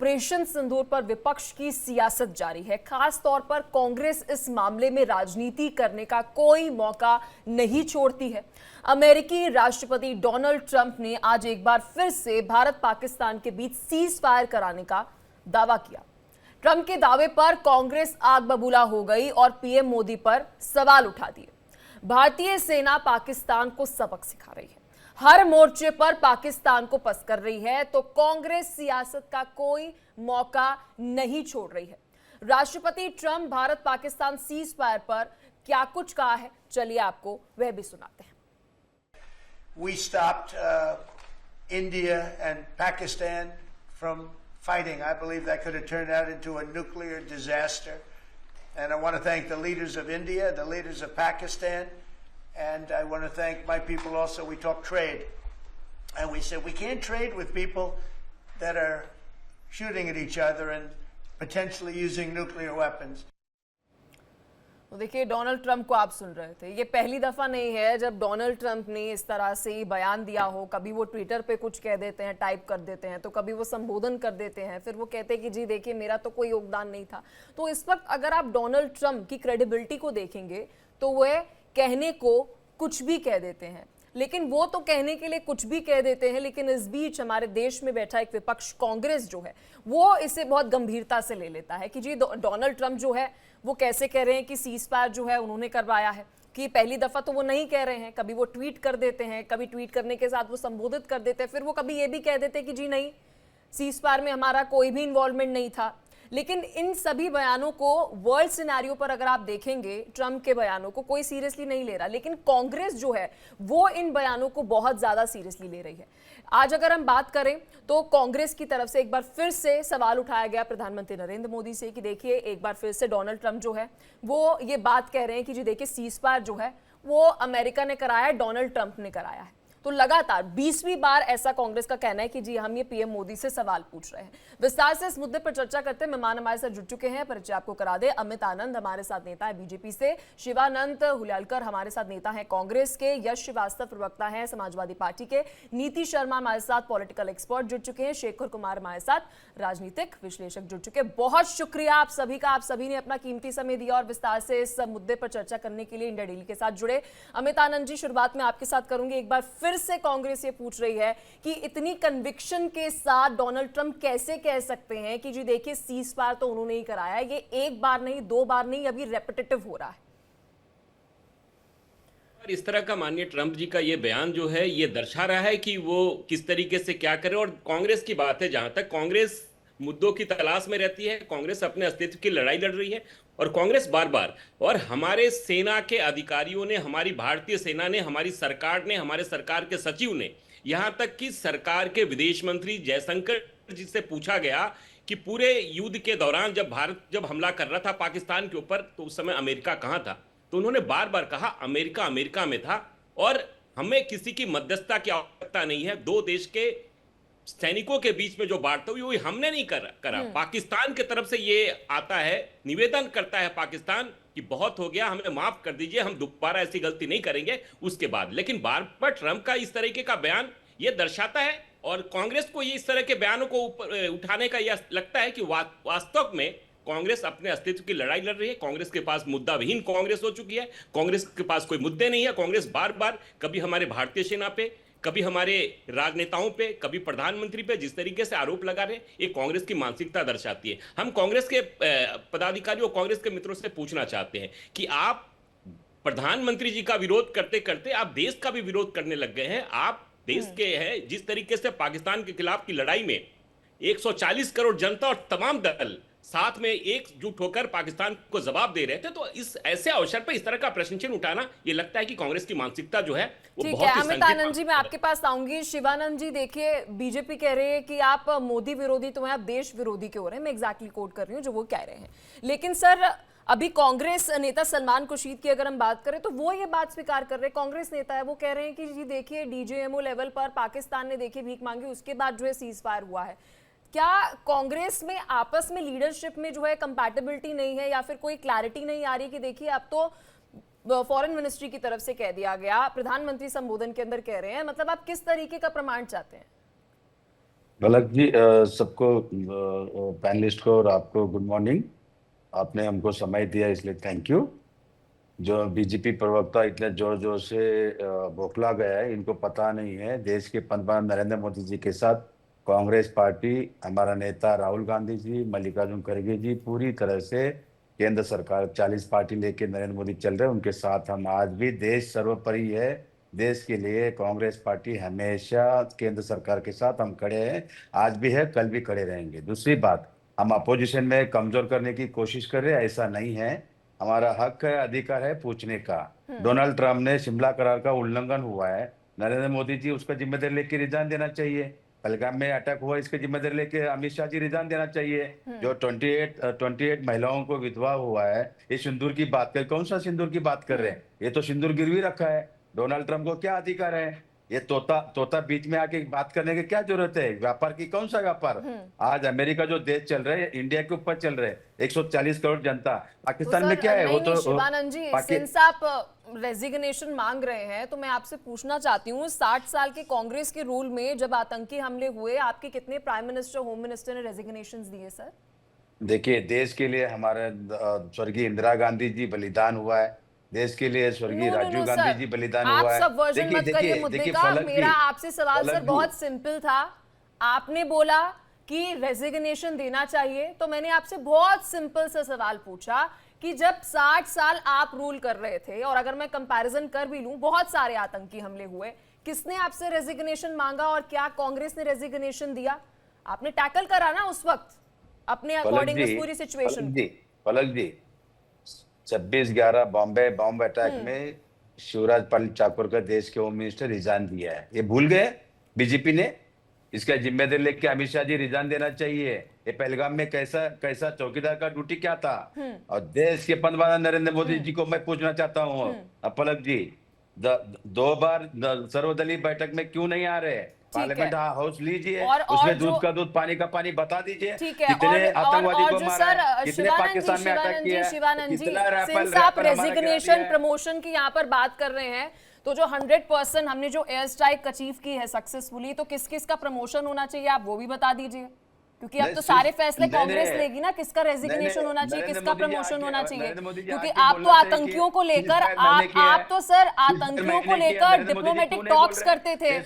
Operation सिंदूर पर विपक्ष की सियासत जारी है। खास तौर पर कांग्रेस इस मामले में राजनीति करने का कोई मौका नहीं छोड़ती है। अमेरिकी राष्ट्रपति डोनाल्ड ट्रंप ने आज एक बार फिर से भारत पाकिस्तान के बीच सीज फायर कराने का दावा किया। ट्रंप के दावे पर कांग्रेस आग बबूला हो गई और पीएम मोदी पर सवाल उठा दिए। भारतीय सेना पाकिस्तान को सबक सिखा रही है, हर मोर्चे पर पाकिस्तान को पस्त कर रही है, तो कांग्रेस सियासत का कोई मौका नहीं छोड़ रही है। राष्ट्रपति Trump Bharat Pakistan cease fire पर क्या कुछ कहा है, चलिए आपको वह भी सुनाते हैं। We stopped India and Pakistan from fighting. I believe that could have turned out into a nuclear disaster. And I want to thank the leaders of India, the leaders of Pakistan, and I want to thank my people also. We talked trade, and we said we can't trade with people that are shooting at each other and potentially using nuclear weapons. तो देखिए, Donald Trump को आप सुन रहे थे। ये पहली दफा नहीं है जब डोनाल्ड ट्रंप ने इस तरह से बयान दिया हो। कभी वो ट्विटर पे कुछ कह देते हैं, टाइप कर देते हैं, तो कभी वो संबोधन कर देते हैं, फिर वो कहते हैं कि जी देखिए मेरा तो कोई योगदान नहीं था। तो इस वक्त अगर आप डोनाल्ड ट्रंप की क्रेडिबिलिटी को देखेंगे तो वह कहने को कुछ भी कह देते हैं, लेकिन वो तो कहने के लिए कुछ भी कह देते हैं, लेकिन इस बीच हमारे देश में बैठा एक विपक्ष कांग्रेस जो है वो इसे बहुत गंभीरता से ले लेता है कि जी डोनाल्ड ट्रंप जो है वो कैसे कह रहे हैं कि सीज फायर जो है उन्होंने करवाया है। कि पहली दफा तो वो नहीं कह रहे हैं, कभी वो ट्वीट कर देते हैं, कभी ट्वीट करने के साथ वो संबोधित कर देते हैं, फिर वो कभी ये भी कह देते हैं कि जी नहीं, सीज फायर में हमारा कोई भी इन्वॉल्वमेंट नहीं था। लेकिन इन सभी बयानों को वर्ल्ड सिनेरियो पर अगर आप देखेंगे, ट्रंप के बयानों को कोई सीरियसली नहीं ले रहा, लेकिन कांग्रेस जो है वो इन बयानों को बहुत ज्यादा सीरियसली ले रही है। आज अगर हम बात करें तो कांग्रेस की तरफ से एक बार फिर से सवाल उठाया गया प्रधानमंत्री नरेंद्र मोदी से कि देखिए एक बार फिर से डोनाल्ड ट्रंप जो है वो ये बात कह रहे हैं कि जी देखिए सीज फायर जो है वो अमेरिका ने कराया है, डोनाल्ड ट्रंप ने कराया है। तो लगातार 20वीं बार ऐसा कांग्रेस का कहना है कि जी हम ये पीएम मोदी से सवाल पूछ रहे हैं। विस्तार से इस मुद्दे पर चर्चा करते हैं मेहमान हमारे साथ जुड़ चुके हैं। परिचय आपको करा दे, अमित आनंद हमारे साथ नेता है बीजेपी से, शिवानंद हुलालकर हमारे साथ नेता है कांग्रेस के, यश श्रीवास्तव प्रवक्ता है समाजवादी पार्टी के, नीति शर्मा हमारे साथ पॉलिटिकल एक्सपर्ट जुड़ चुके हैं, शेखर कुमार हमारे साथ राजनीतिक विश्लेषक जुड़ चुके हैं। बहुत शुक्रिया आप सभी का, आप सभी ने अपना कीमती समय दिया और विस्तार से इस मुद्दे पर चर्चा करने के लिए इंडिया डेली के साथ जुड़े। अमित आनंद जी, शुरुआत में आपके साथ करूंगी। एक बार फिर से कांग्रेस ये पूछ रही है कि इतनी कन्विक्शन के साथ डोनाल्ड ट्रंप कैसे कह सकते हैं कि जी देखिए सीज फायर तो उन्होंने ही कराया, ये एक बार नहीं, दो बार नहीं, अभी रेपिटेटिव हो रहा है। इस तरह का माननीय ट्रंप जी का ये बयान जो है ये दर्शा रहा है कि वो किस तरीके से क्या करे। और कांग्रेस की बात है, जहां तक कांग्रेस मुद्दों की तलाश में रहती है, कांग्रेस अपने अस्तित्व की लड़ाई लड़ रही है और कांग्रेस बार बार, और हमारे सेना के अधिकारियों ने, हमारी भारतीय सेना ने, हमारी सरकार ने, हमारे सरकार के सचिव ने, यहां तक कि सरकार के विदेश मंत्री जयशंकर जी से पूछा गया कि पूरे युद्ध के दौरान जब भारत हमला कर रहा था पाकिस्तान के ऊपर तो उस समय अमेरिका कहां था, तो उन्होंने बार बार कहा अमेरिका में था और हमें किसी की मध्यस्थता की आवश्यकता नहीं है। दो देश के सैनिकों के बीच में जो बात हुई वो हमने नहीं करा। पाकिस्तान की तरफ से ये आता है, निवेदन करता है पाकिस्तान कि बहुत हो गया, हमें माफ कर दीजिए, हम दोबारा ऐसी गलती नहीं करेंगे। उसके बाद लेकिन बार बार ट्रंप का इस तरीके का बयान ये दर्शाता है और कांग्रेस को ये इस तरह के बयानों को उठाने का यह लगता है कि वास्तव में कांग्रेस अपने अस्तित्व की लड़ाई लड़ रही है। कांग्रेस के पास मुद्दा विहीन कांग्रेस हो चुकी है, कांग्रेस के पास कोई मुद्दे नहीं है। कांग्रेस बार बार कभी हमारे भारतीय सेना पे, कभी हमारे राजनेताओं पे, कभी प्रधानमंत्री पे जिस तरीके से आरोप लगा रहे, ये कांग्रेस की मानसिकता दर्शाती है। हम कांग्रेस के पदाधिकारियों, कांग्रेस के मित्रों से पूछना चाहते हैं कि आप प्रधानमंत्री जी का विरोध करते करते आप देश का भी विरोध करने लग गए हैं। आप देश के हैं, जिस तरीके से पाकिस्तान के खिलाफ की लड़ाई में 140 करोड़ जनता और तमाम दल साथ में एकजुट होकर पाकिस्तान को जवाब दे रहे थे, तो इस ऐसे अवसर पर इस तरह का प्रश्न चिन्ह उठाना, ये लगता है कि कांग्रेस की मानसिकता जो है वो ठीक बहुत है। अमित आनंद जी, मैं आपके पास आऊंगी। शिवानंद जी, देखिए बीजेपी कह रही है कि आप मोदी विरोधी तो हैं, आप देश विरोधी के हो रहे हैं। मैं एग्जैक्टली कोट कर रही हूँ जो वो कह रहे हैं, लेकिन सर अभी कांग्रेस नेता सलमान खुर्शीद की अगर हम बात करें तो वो ये बात स्वीकार कर रहे हैं, कांग्रेस नेता है, वो कह रहे हैं कि जी देखिए डीजेएमओ लेवल पर पाकिस्तान ने देखिए भीख मांगी, उसके बाद जो है सीज फायर हुआ है। क्या कांग्रेस में आपस में लीडरशिप में जो है कंपैटिबिलिटी नहीं है या फिर कोई क्लैरिटी नहीं आ रही कि देखिए अब तो फॉरेन मिनिस्ट्री की तरफ से कह दिया गया, प्रधानमंत्री संबोधन के अंदर कह रहे हैं, मतलब आप किस तरीके का प्रमाण चाहते हैं? पलक जी, सबको पैनलिस्ट को और आपको गुड मॉर्निंग। आपने हमको समय दिया इसलिए थैंक यू। जो बीजेपी प्रवक्ता इतने जोर जोर से बौखला गया है, इनको पता नहीं है देश के पंतप्रधान नरेंद्र मोदी जी के साथ कांग्रेस पार्टी, हमारा नेता राहुल गांधी जी, मल्लिकार्जुन खड़गे जी पूरी तरह से केंद्र सरकार 40 पार्टी लेके नरेंद्र मोदी चल रहे हैं, उनके साथ हम आज भी। देश सर्वोपरि है, देश के लिए कांग्रेस पार्टी हमेशा केंद्र सरकार के साथ हम खड़े हैं, आज भी है, कल भी खड़े रहेंगे। दूसरी बात, हम अपोजिशन में कमजोर करने की कोशिश कर रहे हैं, ऐसा नहीं है। हमारा हक है, अधिकार है पूछने का। डोनाल्ड ट्रंप ने शिमला करार का उल्लंघन हुआ है, नरेंद्र मोदी जी उसका जिम्मेदारी लेके रिजाइन देना चाहिए। पहलगाम में अटैक हुआ, इसके जिम्मेदारी लेके अमित शाह जी रिजाइन देना चाहिए। जो 28 महिलाओं को विधवा हुआ है, ये सिंदूर की बात कर, कौन सा सिंदूर की बात कर रहे हैं? ये तो सिंदूर गिरवी रखा है। डोनाल्ड ट्रंप को क्या अधिकार है? ये तोता तोता बीच में आके बात करने की क्या जरूरत है? व्यापार की कौन सा व्यापार? आज अमेरिका जो देश चल रहे हैं, इंडिया के ऊपर चल रहे हैं, 140 करोड़ जनता। तो पाकिस्तान सर में क्या है? नहीं, वो नहीं, तो शिवानंद जी, सिंस आप रेजिग्नेशन मांग रहे हैं तो मैं आपसे पूछना चाहती हूँ, 60 साल के कांग्रेस के रूल में जब आतंकी हमले हुए, आपके कितने प्राइम मिनिस्टर, होम मिनिस्टर ने रेजिग्नेशन दिए सर? देखिए, देश के लिए हमारे स्वर्गीय इंदिरा गांधी जी बलिदान हुआ है, देश के लिए स्वर्गीय नो नो राजीव नो गांधी सर, जी बलिदान आप हुआ है। सब वर्जन देखिए मत करिए देखिए मुद्दे देखिए का। फलक मेरा जी, आपसे सवाल सर फलक जी, बहुत सिंपल था। आपने बोला कि रेजिग्नेशन देना चाहिए, तो मैंने आपसे बहुत सिंपल सा सवाल पूछा कि जब 60 साल आप रूल कर रहे थे, और अगर मैं कंपैरिजन कर भी लूं, बहुत सारे आतंकी हमले हुए, किसने आपसे रेजिग्नेशन मांगा और क्या कांग्रेस ने रेजिग्नेशन दिया? आपने टैकल करा ना उस वक्त अपने फलक अकॉर्डिंग जी, उस पूरी सिचुएशन फलक को। जी, फलक जी, 26/11 बॉम्बे बॉम्ब अटैक में शिवराज पाल ठाकुर का देश के होम मिनिस्टर रिजाइन दिया है, ये भूल गए बीजेपी ने? इसका जिम्मेदारी लेके अमित शाह जी रिजाइन देना चाहिए। ये पहलगाम में कैसा कैसा चौकीदार का ड्यूटी क्या था? और देश के पंतप्रधान नरेंद्र मोदी जी को मैं पूछना चाहता हूँ, पलक जी, 2 बार सर्वदलीय बैठक में क्यों नहीं आ रहे? पार्लियामेंट हाउस लीजिए, और उसमें जो दूध का दूध पानी का पानी बता दीजिए। ठीक है, कितने आतंकवादी और को जो मारा है, सर कितने पाकिस्तान में अटैक किया है, शिवानंद जी, कितना रैफल सिंस आप रैफल हमारा गिरा दिया रेजिग्नेशन है। प्रमोशन की यहाँ पर बात कर रहे हैं, तो जो 100% हमने जो एयर स्ट्राइक अचीव की है सक्सेसफुली, तो किस किस का प्रमोशन होना चाहिए आप वो भी बता दीजिए, क्योंकि अब तो सारे फैसले कांग्रेस लेगी ना, किसका रेजिग्नेशन होना चाहिए, किसका प्रमोशन होना चाहिए, क्योंकि आप तो आतंकियों को लेकर आप तो सर आतंकियों को लेकर डिप्लोमेटिक टॉक्स करते थे,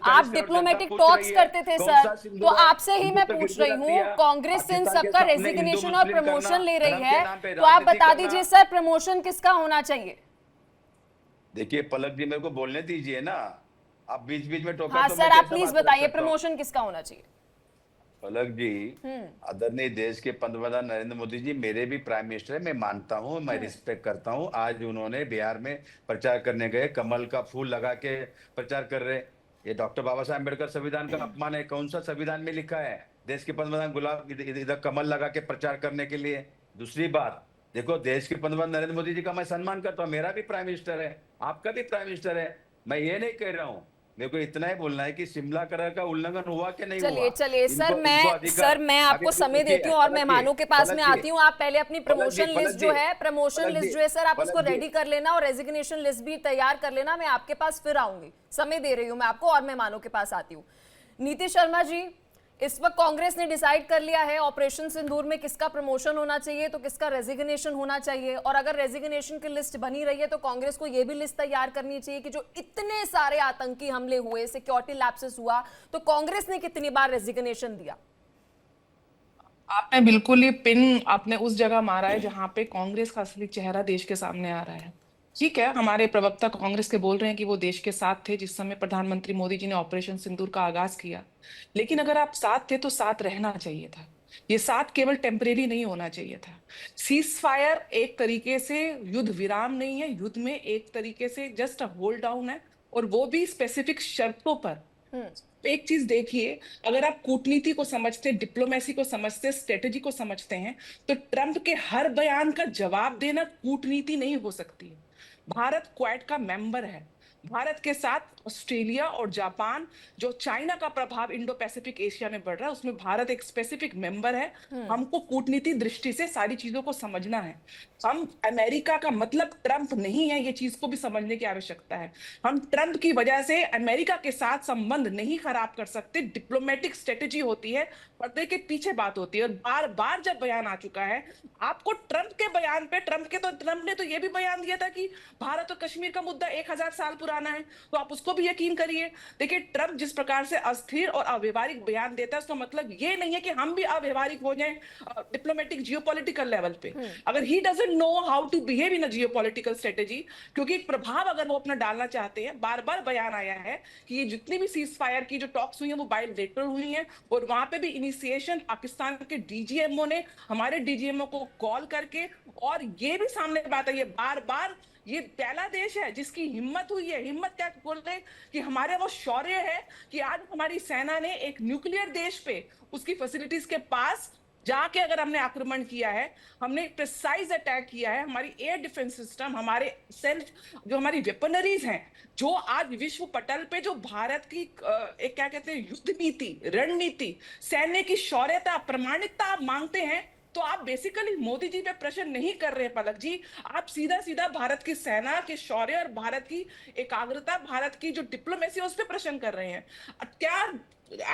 आप डिप्लोमेटिक टॉक्स करते थे सर। तो आपसे ही मैं पूछ रही हूँ, कांग्रेस इन सबका रेजिग्नेशन और प्रमोशन ले रही है, तो आप बता दीजिए सर प्रमोशन किसका होना चाहिए? देखिए पलक जी, मेरे को बोलने दीजिए ना, आप बीच बीच में टोका हाँ तो सर, मैं आप कैसे प्लीज बात कर बताइए सकता हूँ? प्रमोशन किसका होना चाहिए? पलक जी, आदरणीय देश के पंतप्रधान नरेंद्र मोदी जी मेरे भी प्राइम मिनिस्टर है, मैं मानता हूँ, मैं रिस्पेक्ट करता हूँ। आज उन्होंने बिहार में प्रचार करने गए, कमल का फूल लगा के प्रचार कर रहे। ये डॉक्टर बाबा साहब अम्बेडकर संविधान का अपमान है। कौन सा संविधान में लिखा है देश के पंतप्रधान गुलाब इधर कमल लगा के प्रचार करने के लिए? दूसरी बात, देखो, देश के पंतप्रधान नरेंद्र मोदी जी का मैं सम्मान करता हूँ, मेरा भी प्राइम मिनिस्टर है, आपका भी प्राइम मिनिस्टर है। मैं ये नहीं कह रहा हूँ, मेरे को इतना ही बोलना है कि शिमला करार का उल्लंघन हुआ कि नहीं हुआ। चलिए सर, मैं आपको समय देती हूँ और मेहमानों के पास में आती हूँ। आप पहले अपनी प्रमोशन लिस्ट जो है सर, आप उसको रेडी कर लेना और रेजिग्नेशन लिस्ट भी तैयार कर लेना। मैं आपके पास फिर आऊंगी, समय दे रही हूँ मैं आपको और मेहमानों के पास आती हूँ। नीतीश शर्मा जी, इस वक्त कांग्रेस ने डिसाइड कर लिया है ऑपरेशन सिंदूर में किसका प्रमोशन होना चाहिए तो किसका रेजिग्नेशन होना चाहिए, और अगर रेजिग्नेशन की लिस्ट बनी रही है तो कांग्रेस को यह भी लिस्ट तैयार करनी चाहिए कि जो इतने सारे आतंकी हमले हुए, सिक्योरिटी लैप्सेस हुआ, तो कांग्रेस ने कितनी बार रेजिग्नेशन दिया। आपने बिल्कुल ही पिन आपने उस जगह मारा है जहां पे कांग्रेस का असली चेहरा देश के सामने आ रहा है। ठीक है, हमारे प्रवक्ता कांग्रेस के बोल रहे हैं कि वो देश के साथ थे जिस समय प्रधानमंत्री मोदी जी ने ऑपरेशन सिंदूर का आगाज किया, लेकिन अगर आप साथ थे तो साथ रहना चाहिए था। ये साथ केवल टेम्परेरी नहीं होना चाहिए था। सीज फायर एक तरीके से युद्ध विराम नहीं है, युद्ध में एक तरीके से जस्ट होल्ड डाउन है, और वो भी स्पेसिफिक शर्तों पर। एक चीज देखिए, अगर आप कूटनीति को समझते, डिप्लोमेसी को समझते, स्ट्रेटेजी को समझते हैं, तो ट्रंप के हर बयान का जवाब देना कूटनीति नहीं हो सकती है। भारत क्वाड का मेंबर है, भारत के साथ ऑस्ट्रेलिया और जापान, जो चाइना का प्रभाव इंडो पैसिफिक एशिया में बढ़ रहा है, उसमें भारत एक स्पेसिफिक मेंबर है। हमको कूटनीति दृष्टि से सारी चीजों को समझना है। हम अमेरिका का मतलब ट्रंप नहीं है, ये चीज को भी समझने की आवश्यकता है। हम ट्रंप की वजह से अमेरिका के साथ संबंध नहीं खराब कर सकते। डिप्लोमेटिक स्ट्रेटेजी होती है, पर्दे के पीछे बात होती है। और बार बार जब बयान आ चुका है आपको ट्रंप के बयान पे, ट्रंप ने तो ये भी बयान दिया था कि भारत और कश्मीर का मुद्दा 1000 साल पुराना है, तो आप उसको भी यकीन करिए। देखिए, ट्रंप जिस प्रकार से अस्थिर और अव्यवहारिक बयान देता है, उसका मतलब ये नहीं है कि हम भी अव्यवहारिक हो जाएं डिप्लोमेटिक जियोपॉलिटिकल लेवल पे। अगर he doesn't know how to behave in a geopolitical strategy, क्योंकि एक प्रभाव अगर वो अपना डालना चाहते हैं, बार बार बयान आया है कि ये जितनी भी सीज फायर की जो टॉक्स हुई है वो बायलैटरल हुई है, और वहां पे भी इनिशिएशन पाकिस्तान के डीजीएमओ ने हमारे डीजीएमओ को कॉल करके, और ये भी सामने बात है, ये बार बार, ये पहला देश है जिसकी हिम्मत हुई है, हिम्मत क्या बोल रहे कि हमारे वो शौर्य है कि आज हमारी सेना ने एक न्यूक्लियर देश पे, उसकी फैसिलिटीज के पास जाके अगर हमने आक्रमण किया है, हमने प्रिसाइज अटैक किया है। हमारी एयर डिफेंस सिस्टम, हमारे सेल्फ जो हमारी वेपनरीज हैं, जो आज विश्व पटल पे जो भारत की एक क्या कहते हैं युद्ध नीति, रणनीति, सैन्य की शौर्यता, प्रमाणिकता आप मांगते हैं, तो आप बेसिकली मोदी जी पे प्रश्न नहीं कर रहे हैं पलक जी, आप सीधा सीधा भारत की सेना के शौर्य और भारत की एकाग्रता, भारत की जो डिप्लोमेसी है उस पर प्रश्न कर रहे हैं। क्या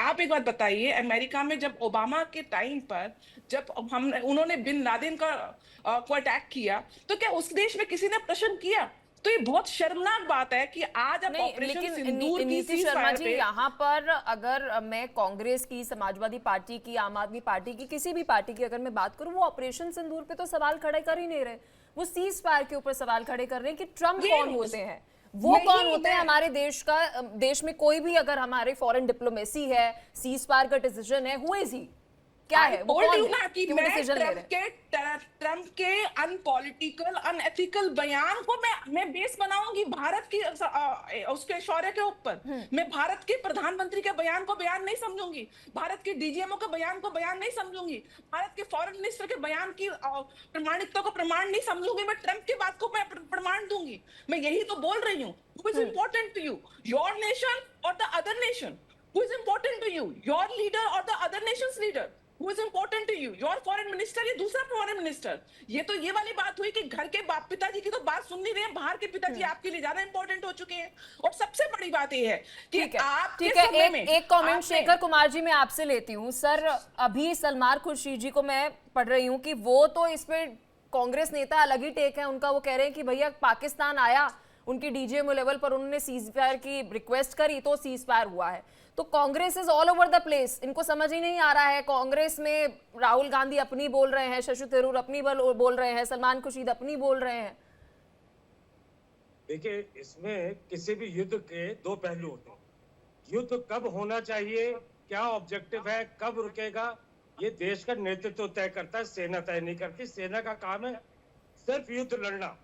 आप एक बात बताइए, अमेरिका में जब ओबामा के टाइम पर जब उन्होंने बिन लादेन को अटैक किया, तो क्या उस देश में किसी ने प्रश्न किया? तो ये बहुत शर्मनाक बात है कि आज आप नहीं, ऑपरेशन लेकिन सिंदूर की नीति शर्मा सीज़फायर जी, पे, यहाँ पर अगर मैं कांग्रेस की, समाजवादी पार्टी की, आम आदमी पार्टी की, किसी भी पार्टी की अगर मैं बात करूं, वो ऑपरेशन सिंदूर पे तो सवाल खड़े कर ही नहीं रहे। वो सीज फायर के ऊपर सवाल खड़े कर रहे हैं कि ट्रंप कौन होते हैं, वो कौन होते हैं हमारे देश में कोई भी अगर हमारे फॉरेन डिप्लोमेसी है, सीज फायर का डिसीजन है, हु इज ही, क्या है वो, कौन है कि वो डिसीजन ले रहे हैं? ट्रंप के अनपॉलिटिकल, अनएथिकल बयान को मैं बेस बनाऊंगी भारत की उसके शौर्य के ऊपर। मैं भारत के प्रधानमंत्री के बयान को बयान नहीं समझूंगी, भारत के डीजीएमओ के बयान को बयान नहीं समझूंगी, भारत के फॉरेन मिनिस्टर के बयान की प्रमाणिकता को प्रमाण नहीं समझूंगी, मैं ट्रंप की बात को मैं प्रमाण दूंगी। मैं यही तो बोल रही हूँ। Who is important to you? Your nation or the other nation? Who is important to you? Your leader or the other nation's leader? Who is important to you? Your foreign minister या दूसरा foreign minister? ये वाली बात हुई कि घर के बाप पिताजी की तो बात सुन नहीं रहे हैं, बाहर के पिताजी आपके लिए ज्यादा इंपॉर्टेंट हो चुके हैं। और सबसे बड़ी बात ये है कि ठीक है, एक कमेंट शेखर कुमार जी मैं आपसे लेती हूँ। सर, अभी सलमान खुर्शीद जी को मैं पढ़ रही हूँ कि वो तो इस पे कांग्रेस नेता अलग ही टेक है उनका, वो कह रहे हैं कि भैया पाकिस्तान आया, उनकी डीजीएमओ लेवल पर उन्होंने सीज फायर की रिक्वेस्ट करी तो सीज फायर हुआ है। तो Congress is all over the place, इनको समझ ही नहीं आ रहा है। कांग्रेस में राहुल गांधी अपनी बोल रहे हैं, शशि थरूर अपनी बोल रहे हैं, सलमान खुर्शीद अपनी बोल रहे हैं। देखिए, इसमें किसी भी युद्ध के दो पहलू होते हैं। युद्ध कब होना चाहिए, क्या ऑब्जेक्टिव है, कब रुकेगा, ये देश का नेतृत्व तय करता है, सेना तय नहीं करती। सेना का काम है सिर्फ युद्ध लड़ना।